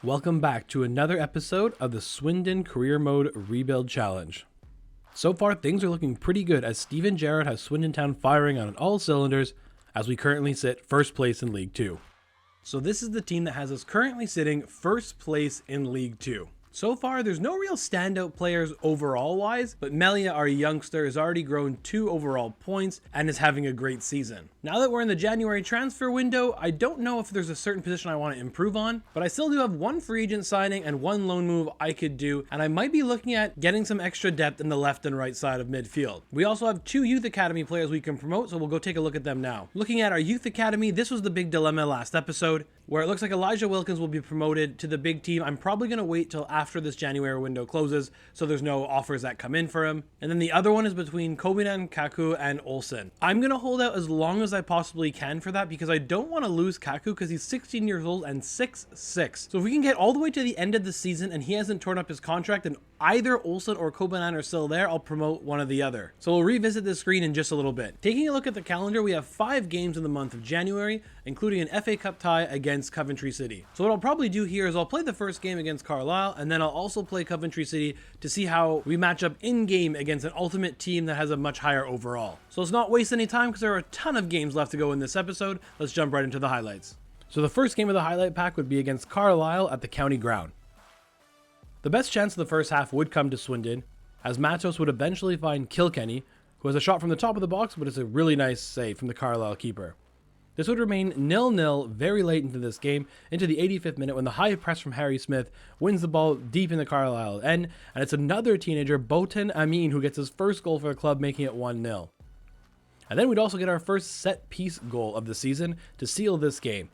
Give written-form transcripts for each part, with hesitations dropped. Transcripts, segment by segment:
Welcome back to another episode of the Swindon Career Mode Rebuild Challenge. So far, things are looking pretty good as Steven Gerrard has Swindon Town firing on all cylinders as we currently sit first place in League 2. So this is the team that has us currently sitting first place in League 2. So far, there's no real standout players overall-wise, but Melia, our youngster, has already grown 2 overall points and is having a great season. Now that we're in the January transfer window, I don't know if there's a certain position I want to improve on, but I still do have 1 free agent signing and 1 loan move I could do, and I might be looking at getting some extra depth in the left and right side of midfield. We also have 2 youth academy players we can promote, so we'll go take a look at them now. Looking at our youth academy, this was the big dilemma last episode, where it looks like Elijah Wilkins will be promoted to the big team. I'm probably going to wait till after this January window closes, so there's no offers that come in for him. And then the other one is between Kobinan, Kaku, and Olsen. I'm going to hold out as long as I possibly can for that because I don't want to lose Kaku because he's 16 years old and 6'6". So if we can get all the way to the end of the season and he hasn't torn up his contract and either Olsen or Kobinan are still there, I'll promote one or the other. So we'll revisit this screen in just a little bit. Taking a look at the calendar, we have 5 games in the month of January, including an FA Cup tie against Coventry City. So what I'll probably do here is I'll play the first game against Carlisle, and then I'll also play Coventry City to see how we match up in-game against an ultimate team that has a much higher overall. So let's not waste any time because there are a ton of games left to go in this episode. Let's jump right into the highlights. So the first game of the highlight pack would be against Carlisle at the county ground. The best chance of the first half would come to Swindon, as Matos would eventually find Kilkenny, who has a shot from the top of the box, but it's a really nice save from the Carlisle keeper. This would remain 0-0 very late into this game, into the 85th minute when the high press from Harry Smith wins the ball deep in the Carlisle end, and it's another teenager, Botan Amin, who gets his first goal for the club, making it 1-0. And then we'd also get our first set-piece goal of the season to seal this game.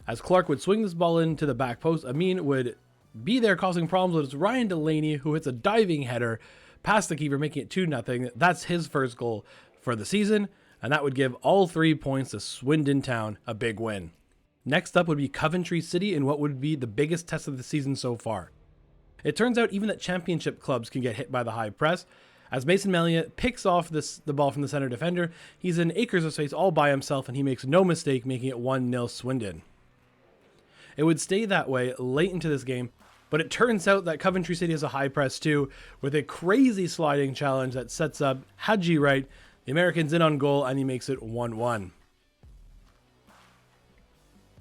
As Clark would swing this ball into the back post, Amin would be there causing problems, but it's Ryan Delaney who hits a diving header past the keeper, making it 2-0. That's his first goal for the season, and that would give all 3 points to Swindon Town a big win. Next up would be Coventry City in what would be the biggest test of the season so far. It turns out even that championship clubs can get hit by the high press, as Mason Melia picks off the ball from the center defender. He's in acres of space all by himself, and he makes no mistake, making it 1-0 Swindon. It would stay that way late into this game, but it turns out that Coventry City has a high press too, with a crazy sliding challenge that sets up Hadji Wright, the American's in on goal, and he makes it 1-1.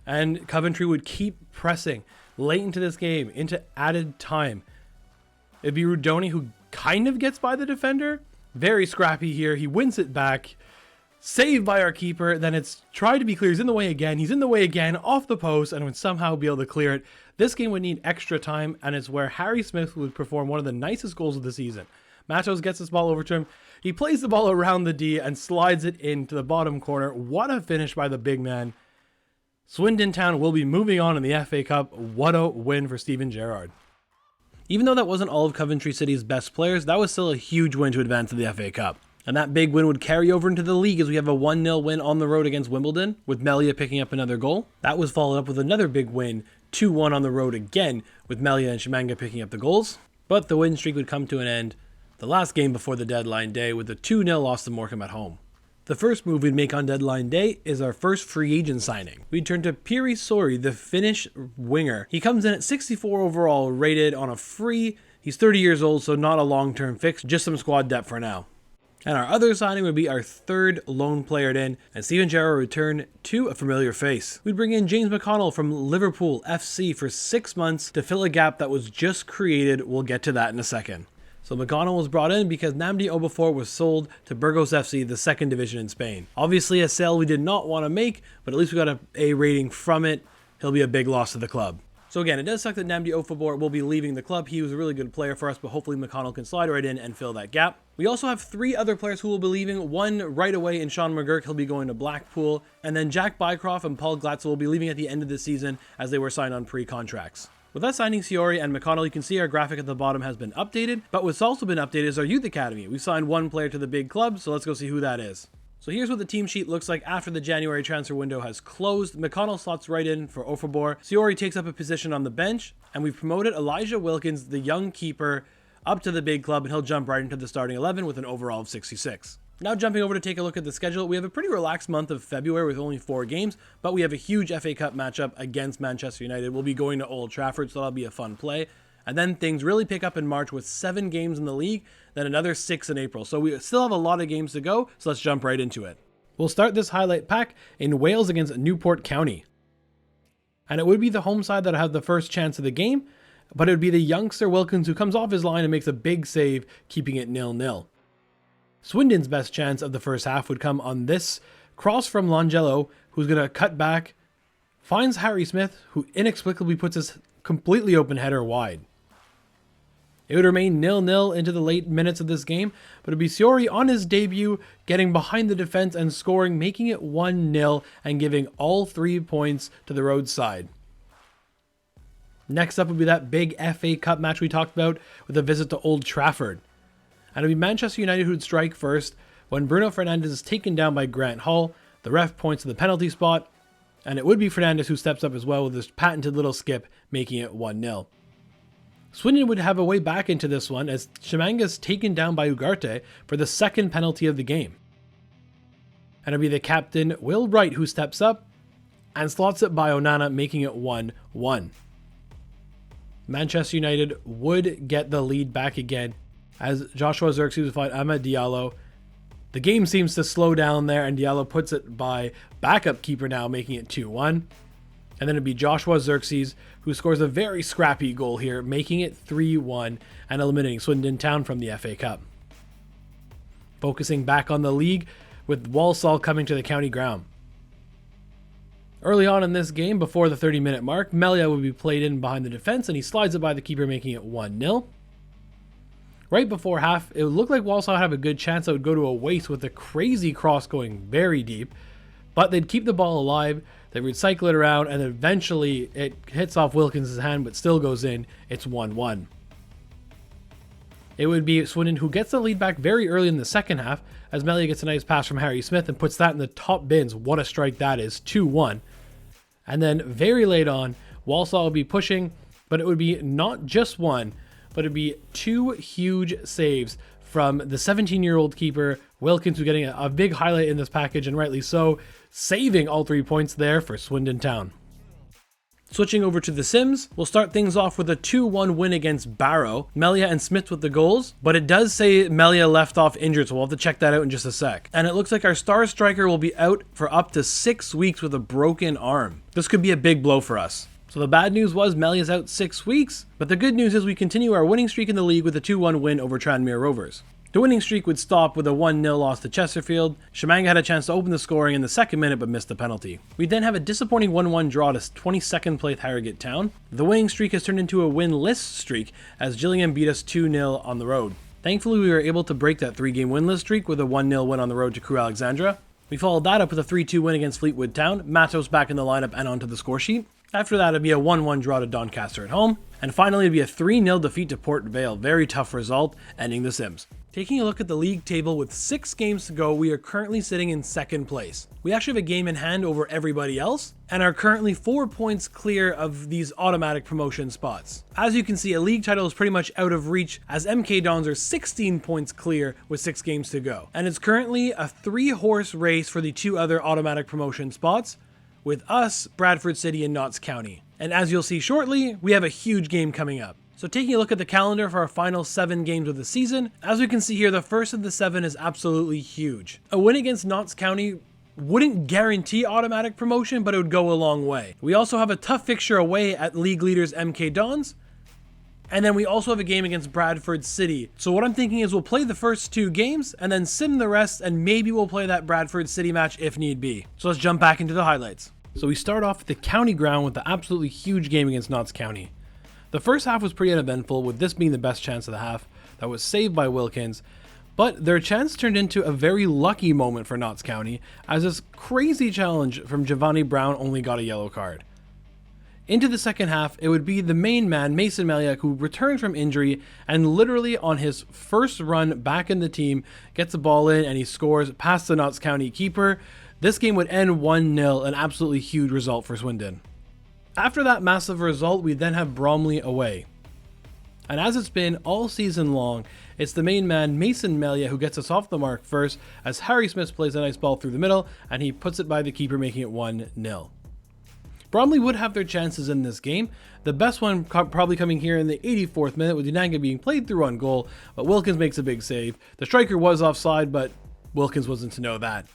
And Coventry would keep pressing late into this game, into added time. It'd be Rudoni who kind of gets by the defender. Very scrappy here. He wins it back. Saved by our keeper. Then it's tried to be clear. He's in the way again. He's in the way again, off the post, and would somehow be able to clear it. This game would need extra time, and it's where Harry Smith would perform one of the nicest goals of the season. Matos gets this ball over to him. He plays the ball around the D and slides it into the bottom corner. What a finish by the big man. Swindon Town will be moving on in the FA Cup. What a win for Steven Gerrard. Even though that wasn't all of Coventry City's best players, that was still a huge win to advance to the FA Cup. And that big win would carry over into the league as we have a 1-0 win on the road against Wimbledon, with Melia picking up another goal. That was followed up with another big win, 2-1 on the road again, with Melia and Shimanga picking up the goals. But the win streak would come to an end the last game before the deadline day with a 2-0 loss to Morecambe at home. The first move we'd make on deadline day is our first free agent signing. We'd turn to Piri Sori, the Finnish winger. He comes in at 64 overall, rated on a free. He's 30 years old, so not a long-term fix, just some squad depth for now. And our other signing would be our third loan player in, and Steven Gerrard would return to a familiar face. We'd bring in James McConnell from Liverpool FC for 6 months to fill a gap that was just created. We'll get to that in a second. So McConnell was brought in because Namdi Obafor was sold to Burgos FC, the second division in Spain. Obviously a sale we did not want to make, but at least we got an A rating from it. He'll be a big loss to the club. So again, it does suck that Namdi Obafor will be leaving the club. He was a really good player for us, but hopefully McConnell can slide right in and fill that gap. We also have 3 other players who will be leaving. One right away in Sean McGurk, he'll be going to Blackpool. And then Jack Bycroft and Paul Glatzel will be leaving at the end of the season as they were signed on pre-contracts. With us signing Siori and McConnell, you can see our graphic at the bottom has been updated, but what's also been updated is our youth academy. We've signed 1 player to the big club, so let's go see who that is. So here's what the team sheet looks like after the January transfer window has closed. McConnell slots right in for Ofabor. Siori takes up a position on the bench, and we've promoted Elijah Wilkins, the young keeper, up to the big club, and he'll jump right into the starting 11 with an overall of 66. Now jumping over to take a look at the schedule, we have a pretty relaxed month of February with only 4 games, but we have a huge FA Cup matchup against Manchester United. We'll be going to Old Trafford, so that'll be a fun play. And then things really pick up in March with 7 games in the league, then another 6 in April. So we still have a lot of games to go, so let's jump right into it. We'll start this highlight pack in Wales against Newport County. And it would be the home side that have the first chance of the game, but it would be the youngster Wilkins who comes off his line and makes a big save, keeping it 0-0. Swindon's best chance of the first half would come on this cross from Langelo, who's going to cut back, finds Harry Smith, who inexplicably puts his completely open header wide. It would remain 0-0 into the late minutes of this game, but it would be Siori on his debut, getting behind the defense and scoring, making it 1-0 and giving all 3 points to the road side. Next up would be that big FA Cup match we talked about with a visit to Old Trafford. And it would be Manchester United who'd strike first when Bruno Fernandes is taken down by Grant Hull. The ref points to the penalty spot, and it would be Fernandes who steps up as well with his patented little skip, making it 1-0. Swindon would have a way back into this one as Chimanga is taken down by Ugarte for the second penalty of the game. And it'll be the captain, Will Wright, who steps up and slots it by Onana, making it 1-1. Manchester United would get the lead back again as Joshua Zirkzee would find Amad Diallo. The game seems to slow down there, and Diallo puts it by backup keeper now, making it 2-1. And then it'd be Joshua Zirkzee who scores a very scrappy goal here, making it 3-1 and eliminating Swindon Town from the FA Cup. Focusing back on the league with Walsall coming to the county ground. Early on in this game, before the 30-minute mark, Melia would be played in behind the defense, and he slides it by the keeper, making it 1-0. Right before half, it would look like Walsall have a good chance that would go to a waste with a crazy cross going very deep, but they'd keep the ball alive, they recycle it around, and eventually it hits off Wilkins' hand but still goes in. It's 1-1. It would be Swindon who gets the lead back very early in the second half as Melia gets a nice pass from Harry Smith and puts that in the top bins. What a strike that is, 2-1. And then very late on, Walsall would be pushing, but it would be not just one, but it'd be 2 huge saves from the 17-year-old keeper, Wilkins, who's getting a big highlight in this package, and rightly so, saving all 3 points there for Swindon Town. Switching over to the Sims, we'll start things off with a 2-1 win against Barrow. Melia and Smith with the goals, but it does say Melia left off injured, so we'll have to check that out in just a sec. And it looks like our star striker will be out for up to 6 weeks with a broken arm. This could be a big blow for us. So the bad news was Melia's out 6 weeks, but the good news is we continue our winning streak in the league with a 2-1 win over Tranmere Rovers. The winning streak would stop with a 1-0 loss to Chesterfield. Chimanga had a chance to open the scoring in the second minute but missed the penalty. We then have a disappointing 1-1 draw to 22nd place Harrogate Town. The winning streak has turned into a winless streak as Gillingham beat us 2-0 on the road. Thankfully, we were able to break that 3-game winless streak with a 1-0 win on the road to Crewe Alexandra. We followed that up with a 3-2 win against Fleetwood Town. Matos back in the lineup and onto the score sheet. After that, it'd be a 1-1 draw to Doncaster at home. And finally, it'd be a 3-0 defeat to Port Vale. Very tough result, ending the Sims. Taking a look at the league table with 6 games to go, we are currently sitting in 2nd place. We actually have a game in hand over everybody else, and are currently 4 points clear of these automatic promotion spots. As you can see, a league title is pretty much out of reach, as MK Dons are 16 points clear with 6 games to go. And it's currently a 3-horse race for the 2 other automatic promotion spots, with us, Bradford City, and Notts County. And as you'll see shortly, we have a huge game coming up. So taking a look at the calendar for our final 7 games of the season, as we can see here, the first of the 7 is absolutely huge. A win against Notts County wouldn't guarantee automatic promotion, but it would go a long way. We also have a tough fixture away at league leaders MK Dons, and then we also have a game against Bradford City. So what I'm thinking is we'll play the first 2 games and then sim the rest, and maybe we'll play that Bradford City match if need be. So let's jump back into the highlights. So we start off at the county ground with the absolutely huge game against Notts County. The first half was pretty uneventful, with this being the best chance of the half that was saved by Wilkins, but their chance turned into a very lucky moment for Notts County as this crazy challenge from Giovanni Brown only got a yellow card. Into the second half, it would be the main man, Mason Meliak, who returned from injury and literally on his first run back in the team, gets the ball in and he scores past the Notts County keeper. This game would end 1-0, an absolutely huge result for Swindon. After that massive result, we then have Bromley away. And as it's been all season long, it's the main man, Mason Melia, who gets us off the mark first, as Harry Smith plays a nice ball through the middle, and he puts it by the keeper, making it 1-0. Bromley would have their chances in this game. The best one probably coming here in the 84th minute, with Unanga being played through on goal, but Wilkins makes a big save. The striker was offside, but Wilkins wasn't to know that.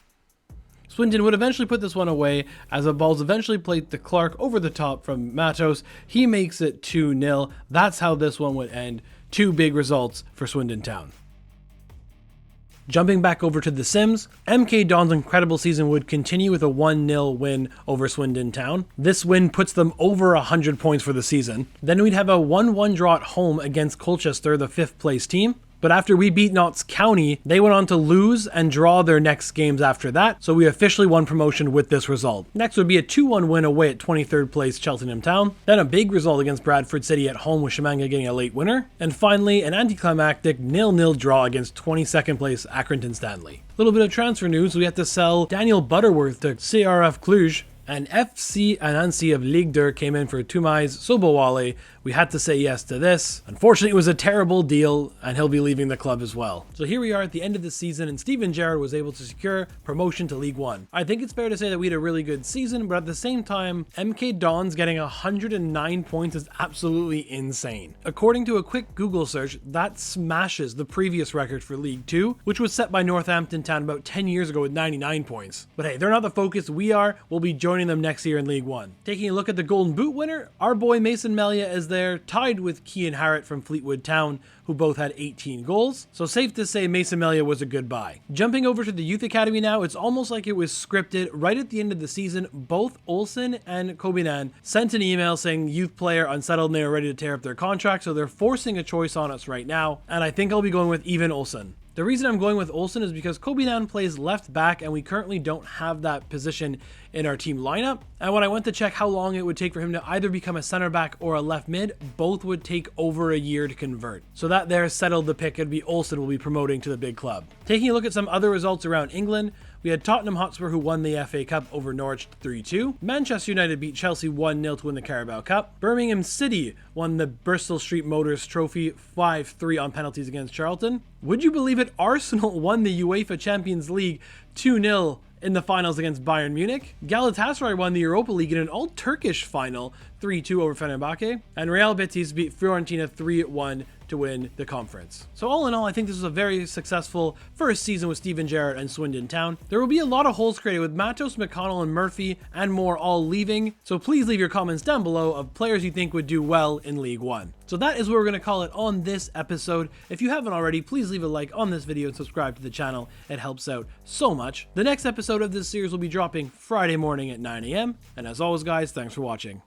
Swindon would eventually put this one away, as the ball's eventually played to Clark over the top from Matos. He makes it 2-0. That's how this one would end. 2 big results for Swindon Town. Jumping back over to the Sims, MK Don's incredible season would continue with a 1-0 win over Swindon Town. This win puts them over 100 points for the season. Then we'd have a 1-1 draw at home against Colchester, the 5th place team. But after we beat Notts County, they went on to lose and draw their next games after that, so we officially won promotion with this result. Next would be a 2-1 win away at 23rd place Cheltenham Town, then a big result against Bradford City at home with Shamanga getting a late winner, and finally an anticlimactic 0-0 draw against 22nd place Accrington Stanley. A little bit of transfer news, we had to sell Daniel Butterworth to CRF Cluj, and FC Anansi of Ligue 2 came in for Tumais Sobowale. We had to say yes to this. Unfortunately, it was a terrible deal, and he'll be leaving the club as well. So here we are at the end of the season, and Steven Gerrard was able to secure promotion to League 1. I think it's fair to say that we had a really good season, but at the same time, MK Dons getting 109 points is absolutely insane. According to a quick Google search, that smashes the previous record for League 2, which was set by Northampton Town about 10 years ago with 99 points. But hey, they're not the focus we are. We'll be joining them next year in League 1. Taking a look at the Golden Boot winner, our boy Mason Melia is there, tied with Cian Harrett from Fleetwood Town, who both had 18 goals. So safe to say Mason Melia was a good buy. Jumping over to the Youth Academy now, it's almost like it was scripted. Right at the end of the season, both Olsen and Kobinan sent an email saying youth player unsettled and they were ready to tear up their contract, so they're forcing a choice on us right now, and I think I'll be going with Even Olsen. The reason I'm going with Olsen is because Kobinan plays left back and we currently don't have that position in our team lineup. And when I went to check how long it would take for him to either become a center back or a left mid, both would take over a year to convert. So that there settled the pick. It'd be Olsen will be promoting to the big club. Taking a look at some other results around England, we had Tottenham Hotspur, who won the FA Cup over Norwich 3-2. Manchester United beat Chelsea 1-0 to win the Carabao Cup. Birmingham City won the Bristol Street Motors Trophy 5-3 on penalties against Charlton. Would you believe it? Arsenal won the UEFA Champions League 2-0 in the finals against Bayern Munich. Galatasaray won the Europa League in an all-Turkish final 3-2 over Fenerbahce. And Real Betis beat Fiorentina 3-1 to win the conference. So all in all, I think this was a very successful first season with Steven Gerrard and Swindon Town. There will be a lot of holes created with Matos, McConnell, and Murphy and more all leaving. So please leave your comments down below of players you think would do well in League 1. So that is what we're going to call it on this episode. If you haven't already, please leave a like on this video and subscribe to the channel. It helps out so much. The next episode of this series will be dropping Friday morning at 9 AM. And as always, guys, thanks for watching.